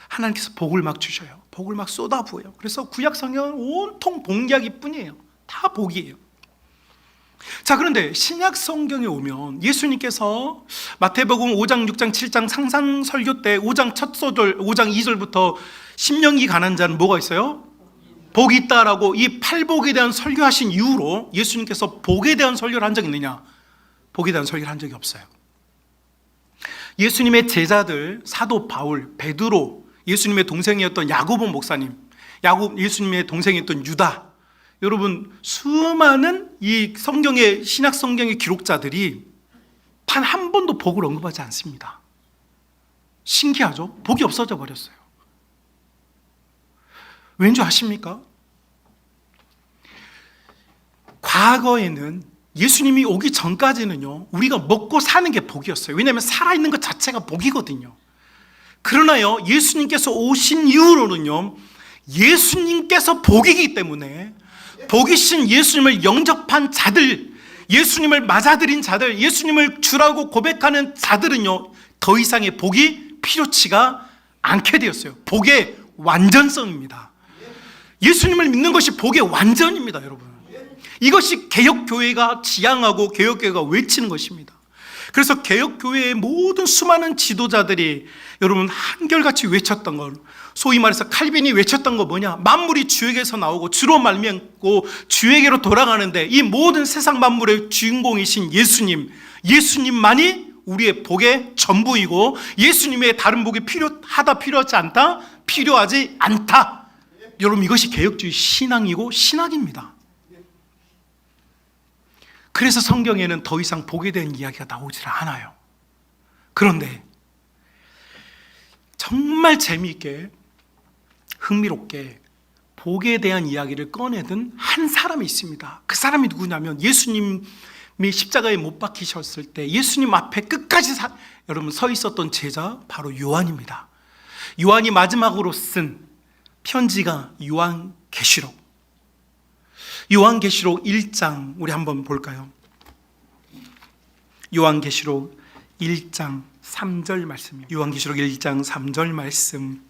하나님께서 복을 막 주셔요. 복을 막 쏟아부어요. 그래서 구약 성경은 온통 복 이야기뿐이에요. 다 복이에요. 자, 그런데 신약 성경에 오면 예수님께서 마태복음 5장, 6장, 7장 상상 설교 때 5장 첫 소절, 5장 2절부터 심령이 가난 자는 뭐가 있어요? 복이 있다라고 이 팔복에 대한 설교하신 이후로 예수님께서 복에 대한 설교를 한 적이 있느냐? 복에 대한 설교를 한 적이 없어요. 예수님의 제자들, 사도 바울, 베드로, 예수님의 동생이었던 야고보 목사님, 예수님의 동생이었던 유다, 여러분, 수많은 이 성경의, 신약 성경의 기록자들이 단 한 번도 복을 언급하지 않습니다. 신기하죠? 복이 없어져 버렸어요. 왠지 아십니까? 과거에는 예수님이 오기 전까지는요, 우리가 먹고 사는 게 복이었어요. 왜냐하면 살아있는 것 자체가 복이거든요. 그러나요, 예수님께서 오신 이후로는요, 예수님께서 복이기 때문에 복이신 예수님을 영접한 자들, 예수님을 맞아들인 자들, 예수님을 주라고 고백하는 자들은요, 더 이상의 복이 필요치가 않게 되었어요. 복의 완전성입니다. 예수님을 믿는 것이 복의 완전입니다, 여러분. 이것이 개혁교회가 지향하고 개혁교회가 외치는 것입니다. 그래서 개혁교회의 모든 수많은 지도자들이 여러분 한결같이 외쳤던 걸, 소위 말해서 칼빈이 외쳤던 거 뭐냐? 만물이 주에게서 나오고 주로 말미암고 주에게로 돌아가는데, 이 모든 세상 만물의 주인공이신 예수님만이 우리의 복의 전부이고, 예수님의 다른 복이 필요하지 않다? 필요하지 않다. 여러분, 이것이 개혁주의 신앙이고 신학입니다. 그래서 성경에는 더 이상 복에 대한 이야기가 나오질 않아요. 그런데 정말 재미있게, 흥미롭게 복에 대한 이야기를 꺼내든 한 사람이 있습니다. 그 사람이 누구냐면, 예수님이 십자가에 못 박히셨을 때 예수님 앞에 끝까지 여러분 서 있었던 제자, 바로 요한입니다. 요한이 마지막으로 쓴 편지가 요한계시록 1장, 우리 한번 볼까요? 요한계시록 1장 3절 말씀이에요. 요한계시록 1장 3절 말씀.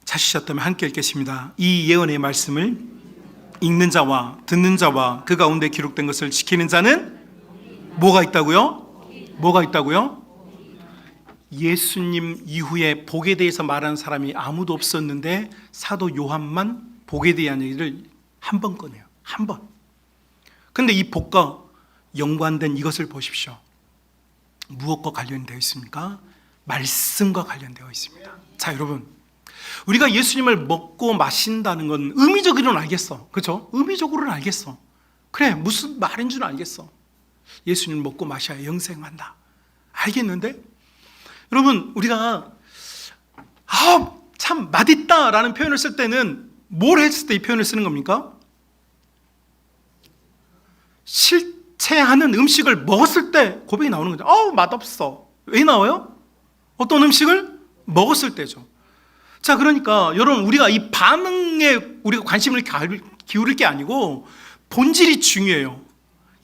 찾으셨다면 함께 읽겠습니다. 이 예언의 말씀을 읽는 자와 듣는 자와 그 가운데 기록된 것을 지키는 자는 뭐가 있다고요? 뭐가 있다고요? 예수님 이후에 복에 대해서 말하는 사람이 아무도 없었는데 사도 요한만 복에 대한 얘기를 한 번 꺼내요. 한 번. 근데 이 복과 연관된 이것을 보십시오. 무엇과 관련되어 있습니까? 말씀과 관련되어 있습니다. 자, 여러분, 우리가 예수님을 먹고 마신다는 건 의미적으로는 알겠어. 그렇죠? 의미적으로는 알겠어. 그래, 무슨 말인 줄 알겠어. 예수님을 먹고 마셔야 영생한다. 알겠는데? 여러분, 우리가 참 맛있다라는 표현을 쓸 때는 뭘 했을 때 이 표현을 쓰는 겁니까? 실체하는 음식을 먹었을 때 고백이 나오는 거죠. 맛없어. 왜 나와요? 어떤 음식을 먹었을 때죠. 자, 그러니까 여러분, 우리가 이 반응에 우리가 관심을 기울일 게 아니고 본질이 중요해요.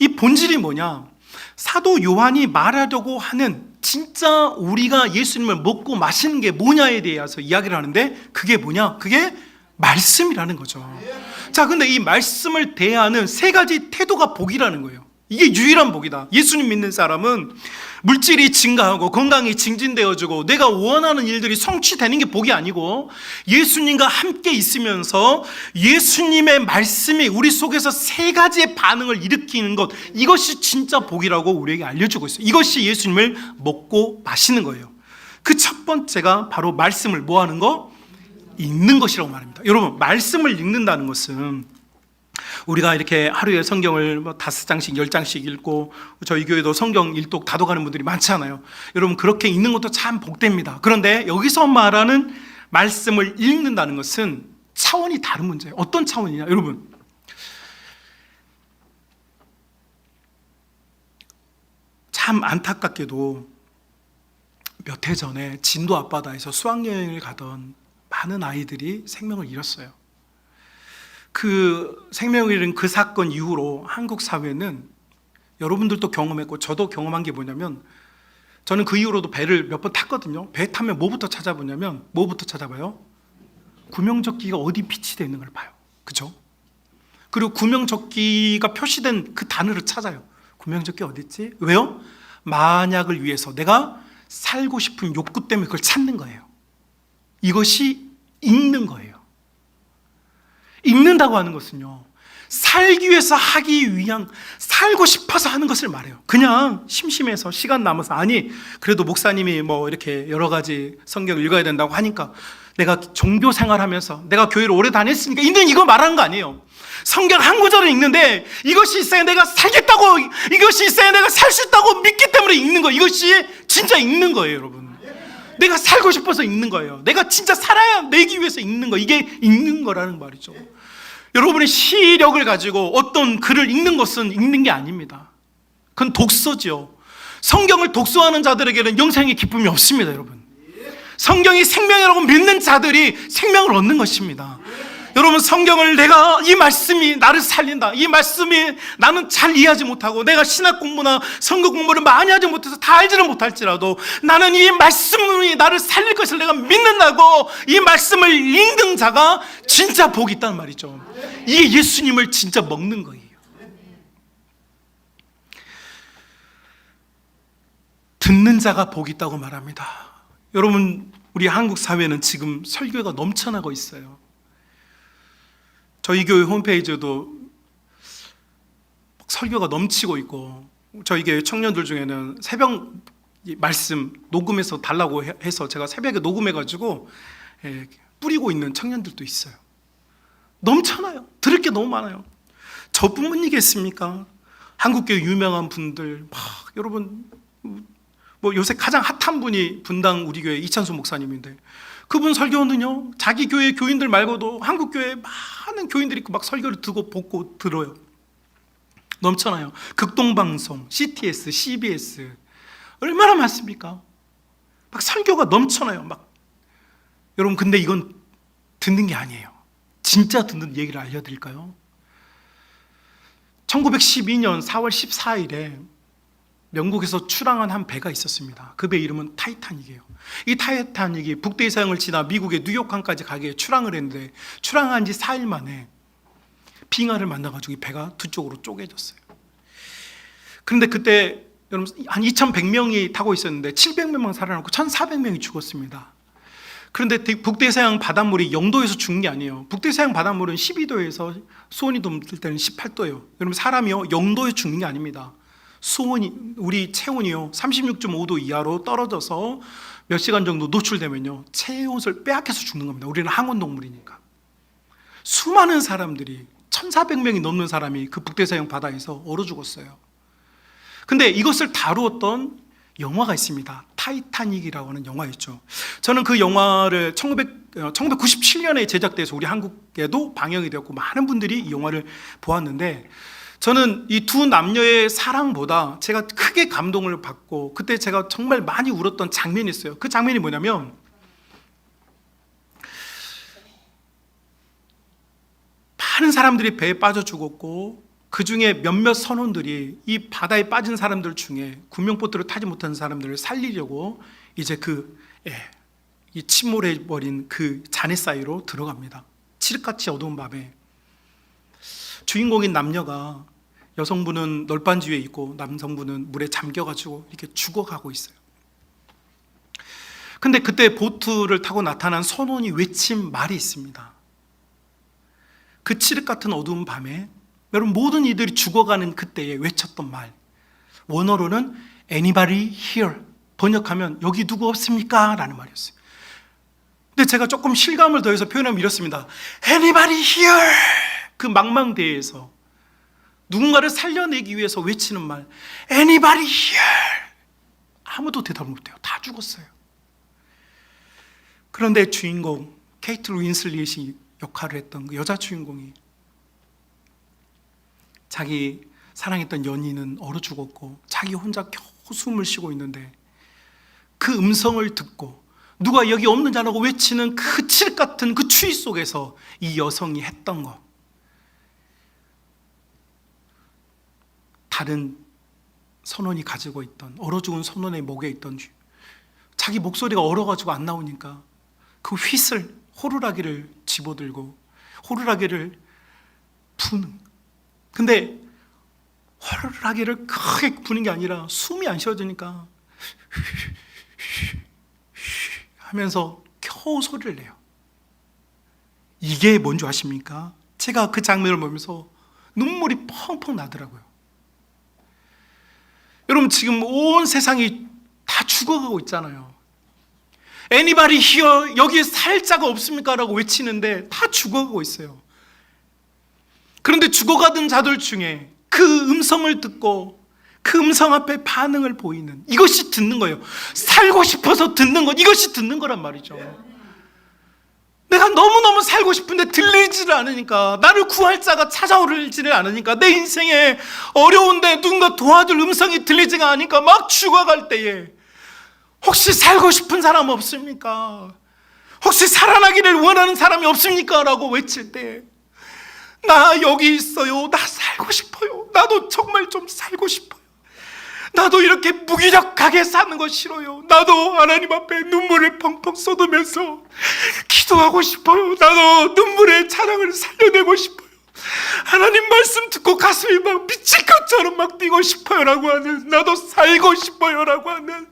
이 본질이 뭐냐? 사도 요한이 말하려고 하는 진짜 우리가 예수님을 먹고 마시는 게 뭐냐에 대해서 이야기를 하는데 그게 뭐냐? 그게 말씀이라는 거죠. 자, 근데 이 말씀을 대하는 세 가지 태도가 복이라는 거예요. 이게 유일한 복이다. 예수님 믿는 사람은 물질이 증가하고 건강이 증진되어지고 내가 원하는 일들이 성취되는 게 복이 아니고 예수님과 함께 있으면서 예수님의 말씀이 우리 속에서 세 가지의 반응을 일으키는 것, 이것이 진짜 복이라고 우리에게 알려주고 있어요. 이것이 예수님을 먹고 마시는 거예요. 그 첫 번째가 바로 말씀을 뭐 하는 거? 읽는 것이라고 말합니다. 여러분, 말씀을 읽는다는 것은 우리가 이렇게 하루에 성경을 5장씩 10장씩 읽고 저희 교회도 성경 일독 다독하는 분들이 많잖아요. 여러분, 그렇게 읽는 것도 참 복됩니다. 그런데 여기서 말하는 말씀을 읽는다는 것은 차원이 다른 문제예요. 어떤 차원이냐? 여러분, 참 안타깝게도 몇 해 전에 진도 앞바다에서 수학여행을 가던 많은 아이들이 생명을 잃었어요. 그 생명을 잃은 그 사건 이후로 한국 사회는 여러분들도 경험했고 저도 경험한 게 뭐냐면, 저는 그 이후로도 배를 몇 번 탔거든요. 배 타면 뭐부터 찾아보냐면, 뭐부터 찾아봐요? 구명조끼가 어디 비치되어 있는 걸 봐요. 그죠? 그리고 구명조끼가 표시된 그 단어를 찾아요. 구명조끼 어디 있지? 왜요? 만약을 위해서 내가 살고 싶은 욕구 때문에 그걸 찾는 거예요. 이것이 읽는 거예요. 읽는다고 하는 것은요, 살기 위해서 하기 위한, 살고 싶어서 하는 것을 말해요. 그냥 심심해서 시간 남아서, 아니 그래도 목사님이 뭐 이렇게 여러 가지 성경을 읽어야 된다고 하니까 내가 종교 생활하면서 내가 교회를 오래 다녔으니까 읽는, 이거 말하는 거 아니에요. 성경 한 구절을 읽는데 이것이 있어야 내가 살겠다고, 이것이 있어야 내가 살 수 있다고 믿기 때문에 읽는 거, 이것이 진짜 읽는 거예요. 여러분, 내가 살고 싶어서 읽는 거예요. 내가 진짜 살아야 내기 위해서 읽는 거, 이게 읽는 거라는 말이죠. 여러분의 시력을 가지고 어떤 글을 읽는 것은 읽는 게 아닙니다. 그건 독서죠. 성경을 독서하는 자들에게는 영생의 기쁨이 없습니다. 여러분, 성경이 생명이라고 믿는 자들이 생명을 얻는 것입니다. 여러분, 성경을 내가, 이 말씀이 나를 살린다, 이 말씀이 나는 잘 이해하지 못하고 내가 신학 공부나 성경 공부를 많이 하지 못해서 다 알지는 못할지라도 나는 이 말씀이 나를 살릴 것을 내가 믿는다고 이 말씀을 읽는 자가 진짜 복이 있다는 말이죠. 이게 예수님을 진짜 먹는 거예요. 듣는 자가 복이 있다고 말합니다. 여러분, 우리 한국 사회는 지금 설교가 넘쳐나고 있어요. 저희 교회 홈페이지에도 설교가 넘치고 있고, 저희 교회 청년들 중에는 새벽 말씀 녹음해서 달라고 해서 제가 새벽에 녹음해가지고 뿌리고 있는 청년들도 있어요. 넘쳐나요. 들을 게 너무 많아요. 저뿐이겠습니까? 한국교회 유명한 분들 여러분, 뭐 요새 가장 핫한 분이 분당 우리 교회 이찬수 목사님인데, 그분 설교는요, 자기 교회 교인들 말고도 한국 교회 많은 교인들이 막 설교를 듣고 보고 들어요. 넘쳐나요. 극동방송, CTS, CBS 얼마나 많습니까? 막 설교가 넘쳐나요. 막. 여러분, 근데 이건 듣는 게 아니에요. 진짜 듣는 얘기를 알려드릴까요? 1912년 4월 14일에 영국에서 출항한 한 배가 있었습니다. 그 배 이름은 타이타닉이에요. 이 타이타닉이 북대서양을 지나 미국의 뉴욕항까지 가기에 출항을 했는데, 출항한 지 4일 만에 빙하를 만나가지고 이 배가 두 쪽으로 쪼개졌어요. 그런데 그때 여러분 한 2,100명이 타고 있었는데 700명만 살아남고 1,400명이 죽었습니다. 그런데 북대서양 바닷물이 0도에서 죽는 게 아니에요. 북대서양 바닷물은 12도에서 수온이 높을 때는 18도예요. 여러분 사람이요 0도에 죽는 게 아닙니다. 수온이 우리 체온이요 36.5도 이하로 떨어져서 몇 시간 정도 노출되면요 체온을 빼앗겨서 죽는 겁니다. 우리는 항온 동물이니까. 수많은 사람들이 1,400명이 넘는 사람이 그 북대서양 바다에서 얼어 죽었어요. 근데 이것을 다루었던 영화가 있습니다. 타이타닉이라고 하는 영화였죠. 저는 그 영화를 1997년에 제작돼서 우리 한국에도 방영이 되었고 많은 분들이 이 영화를 보았는데, 저는 이 두 남녀의 사랑보다 제가 크게 감동을 받고 그때 제가 정말 많이 울었던 장면이 있어요. 그 장면이 뭐냐면, 많은 사람들이 배에 빠져 죽었고 그 중에 몇몇 선원들이 이 바다에 빠진 사람들 중에 구명보트를 타지 못한 사람들을 살리려고 이제 이 침몰해 버린 그 잔해 사이로 들어갑니다. 칠흑같이 어두운 밤에 주인공인 남녀가, 여성분은 널빤지 위에 있고 남성분은 물에 잠겨가지고 이렇게 죽어가고 있어요. 근데 그때 보트를 타고 나타난 선원이 외친 말이 있습니다. 그 칠흑 같은 어두운 밤에 여러분 모든 이들이 죽어가는 그때에 외쳤던 말, 원어로는 Anybody here? 번역하면 여기 누구 없습니까? 라는 말이었어요. 근데 제가 조금 실감을 더해서 표현하면 이렇습니다. Anybody here? 그 망망대해에서 누군가를 살려내기 위해서 외치는 말, Anybody here? 아무도 대답을 못해요. 다 죽었어요. 그런데 주인공 케이트 윈슬릿이 역할을 했던 그 여자 주인공이, 자기 사랑했던 연인은 얼어 죽었고 자기 혼자 겨우 숨을 쉬고 있는데 그 음성을 듣고 누가 여기 없느냐라고 외치는 그 칠흑 같은 그 추위 속에서 이 여성이 했던 것, 다른 선원이 가지고 있던, 얼어 죽은 선원의 목에 있던 자기 목소리가 얼어가지고 안 나오니까 그 휘슬, 호루라기를 집어들고 호루라기를 부는, 근데 호루라기를 크게 부는 게 아니라 숨이 안 쉬어지니까 하면서 겨우 소리를 내요. 이게 뭔지 아십니까? 제가 그 장면을 보면서 눈물이 펑펑 나더라고요. 여러분 지금 온 세상이 다 죽어가고 있잖아요. Anybody here? 여기에 살 자가 없습니까? 라고 외치는데 다 죽어가고 있어요. 그런데 죽어가던 자들 중에 그 음성을 듣고 그 음성 앞에 반응을 보이는, 이것이 듣는 거예요. 살고 싶어서 듣는 것, 이것이 듣는 거란 말이죠. 내가 너무너무 살고 싶은데 들리지를 않으니까, 나를 구할 자가 찾아오지를 않으니까, 내 인생에 어려운데 누군가 도와줄 음성이 들리지가 않으니까 막 죽어갈 때에 혹시 살고 싶은 사람 없습니까? 혹시 살아나기를 원하는 사람이 없습니까? 라고 외칠 때, 나 여기 있어요. 나 살고 싶어요. 나도 정말 좀 살고 싶어요. 나도 이렇게 무기력하게 사는 거 싫어요. 나도 하나님 앞에 눈물을 펑펑 쏟으면서 기도하고 싶어요. 나도 눈물의 차량을 살려내고 싶어요. 하나님 말씀 듣고 가슴이 막 미칠 것처럼 막 뛰고 싶어요 라고 하는, 나도 살고 싶어요 라고 하는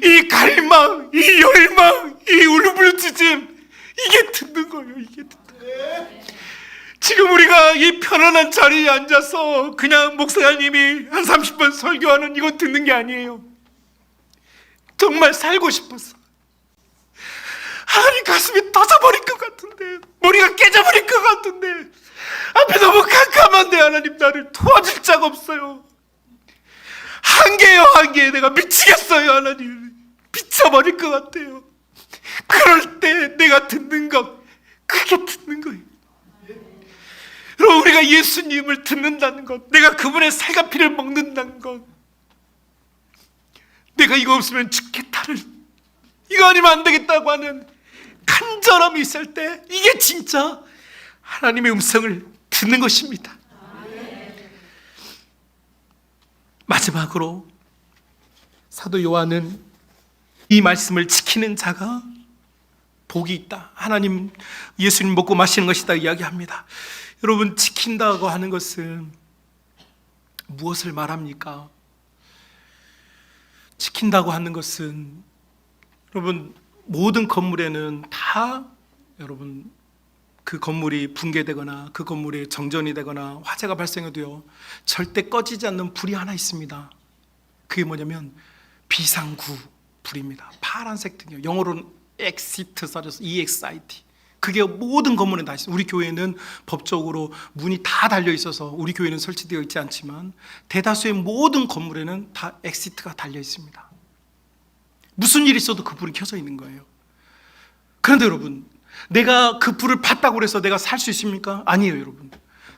이 갈망, 이 열망, 이 울부짖음, 이게 듣는 거예요. 이게 듣는 거예요. 지금 우리가 이 편안한 자리에 앉아서 그냥 목사님이 한 30분 설교하는 이거 듣는 게 아니에요. 정말 살고 싶었어. 하나님, 가슴이 터져버릴 것 같은데, 머리가 깨져버릴 것 같은데, 앞에 너무 캄캄한데 하나님, 나를 도와줄 자가 없어요. 한계예요, 한계. 내가 미치겠어요. 하나님, 미쳐버릴 것 같아요. 그럴 때 내가 듣는 것, 크게 듣는 거예요. 여러분, 우리가 예수님을 듣는다는 것, 내가 그분의 살과 피를 먹는다는 것, 내가 이거 없으면 죽겠다는, 이거 아니면 안 되겠다고 하는 간절함이 있을 때, 이게 진짜 하나님의 음성을 듣는 것입니다. 마지막으로 사도 요한은 이 말씀을 지키는 자가 복이 있다, 하나님, 예수님 먹고 마시는 것이다 이야기합니다. 여러분, 지킨다고 하는 것은 무엇을 말합니까? 지킨다고 하는 것은 여러분 모든 건물에는 다 여러분 그 건물이 붕괴되거나 그 건물에 정전이 되거나 화재가 발생해도요 절대 꺼지지 않는 불이 하나 있습니다. 그게 뭐냐면 비상구 불입니다. 파란색 등이요. 영어로는 exit 써져서 EXIT. 그게 모든 건물에 다 있어요. 우리 교회는 법적으로 문이 다 달려 있어서 우리 교회는 설치되어 있지 않지만 대다수의 모든 건물에는 다 exit가 달려 있습니다. 무슨 일이 있어도 그 불이 켜져 있는 거예요. 그런데 여러분, 내가 그 불을 봤다고 해서 내가 살 수 있습니까? 아니에요, 여러분.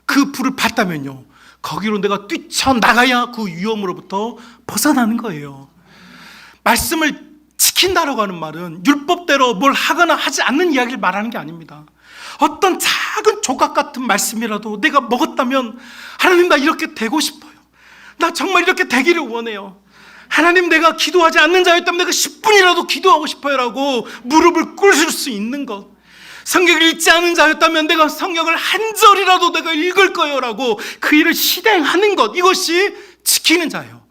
그 불을 봤다면요, 거기로 내가 뛰쳐나가야 그 위험으로부터 벗어나는 거예요. 말씀을 지킨다라고 하는 말은 율법대로 뭘 하거나 하지 않는 이야기를 말하는 게 아닙니다. 어떤 작은 조각 같은 말씀이라도 내가 먹었다면 하나님 나 이렇게 되고 싶어요. 나 정말 이렇게 되기를 원해요. 하나님 내가 기도하지 않는 자였다면 내가 10분이라도 기도하고 싶어요 라고 무릎을 꿇을 수 있는 것. 성경을 읽지 않은 자였다면 내가 성경을 한 절이라도 내가 읽을 거예요 라고 그 일을 실행하는 것, 이것이 지키는 자예요.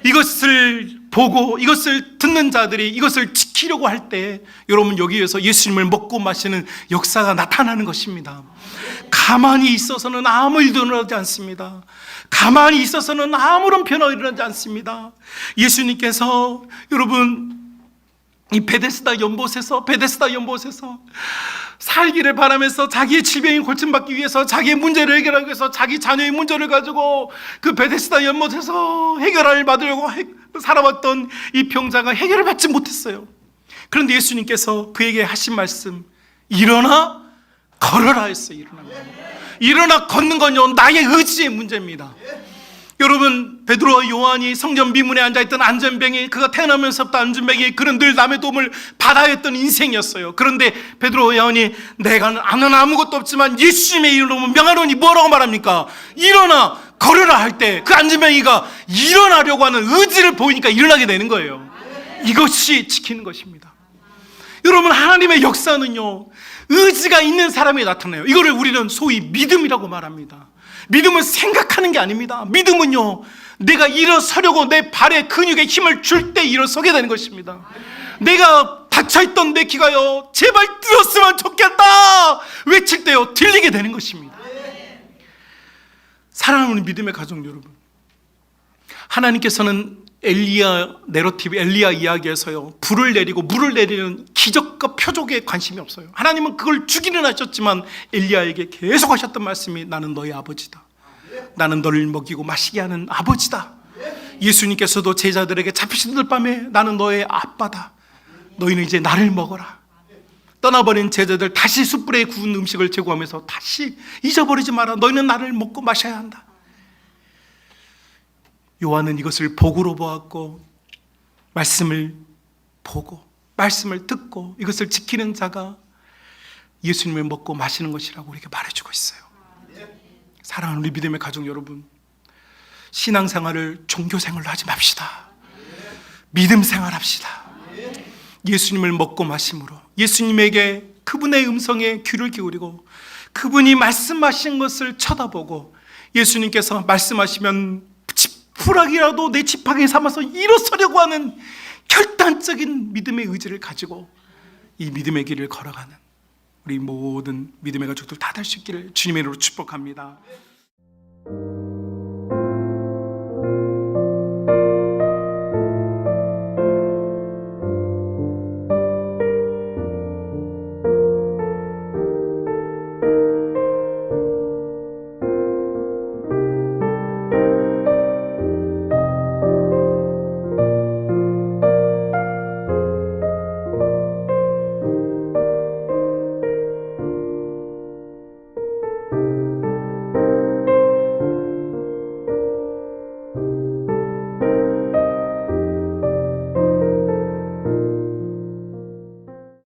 이것을 보고 이것을 듣는 자들이 이것을 지키려고 할 때 여러분 여기에서 예수님을 먹고 마시는 역사가 나타나는 것입니다. 가만히 있어서는 아무 일도 일어나지 않습니다. 가만히 있어서는 아무런 변화가 일어나지 않습니다. 예수님께서 여러분 이 베데스다 연못에서 살기를 바라면서 자기의 질병에 고침받기 위해서 자기의 문제를 해결하기 위해서 자기 자녀의 문제를 가지고 그 베데스다 연못에서 해결을 받으려고 살아왔던 이 병자가 해결을 받지 못했어요. 그런데 예수님께서 그에게 하신 말씀, 일어나 걸어라 했어요. 일어나 걷는 건요 나의 의지의 문제입니다. 여러분 베드로와 요한이 성전 미문에 앉아있던 안전병이, 그가 태어나면서부터 안전병이, 그는 늘 남의 도움을 받아야 했던 인생이었어요. 그런데 베드로와 요한이 내가 아는 아무것도 없지만 예수님의 이름으로 명하노니 뭐라고 말합니까? 일어나 걸으라 할 때 그 안전병이가 일어나려고 하는 의지를 보이니까 일어나게 되는 거예요. 이것이 지키는 것입니다. 여러분 하나님의 역사는요 의지가 있는 사람이 나타나요. 이거를 우리는 소위 믿음이라고 말합니다. 믿음은 생각하는 게 아닙니다. 믿음은요 내가 일어서려고 내 발에 근육에 힘을 줄 때 일어서게 되는 것입니다. 내가 닫혀있던 내 귀가요 제발 들었으면 좋겠다 외칠 때요 들리게 되는 것입니다. 사랑하는 믿음의 가족 여러분, 하나님께서는 엘리야 내러티브, 엘리야 이야기에서요 불을 내리고 물을 내리는 기적과 표적에 관심이 없어요. 하나님은 그걸 주기는 하셨지만 엘리야에게 계속 하셨던 말씀이 나는 너의 아버지다. 나는 너를 먹이고 마시게 하는 아버지다. 예수님께서도 제자들에게 잡히시던 밤에 나는 너의 아빠다. 너희는 이제 나를 먹어라. 떠나버린 제자들 다시 숯불에 구운 음식을 제공하면서 다시 잊어버리지 마라. 너희는 나를 먹고 마셔야 한다. 요한은 이것을 복으로 보았고 말씀을 보고 말씀을 듣고 이것을 지키는 자가 예수님을 먹고 마시는 것이라고 우리에게 말해주고 있어요. 사랑하는 우리 믿음의 가족 여러분, 신앙생활을 종교생활로 하지 맙시다. 믿음생활 합시다. 예수님을 먹고 마심으로 예수님에게 그분의 음성에 귀를 기울이고 그분이 말씀하신 것을 쳐다보고 예수님께서 말씀하시면 지푸라기라도 내 지팡이 삼아서 일어서려고 하는 결단적인 믿음의 의지를 가지고 이 믿음의 길을 걸어가는 우리 모든 믿음의 가족들 다 될 수 있기를 주님의 이름으로 축복합니다.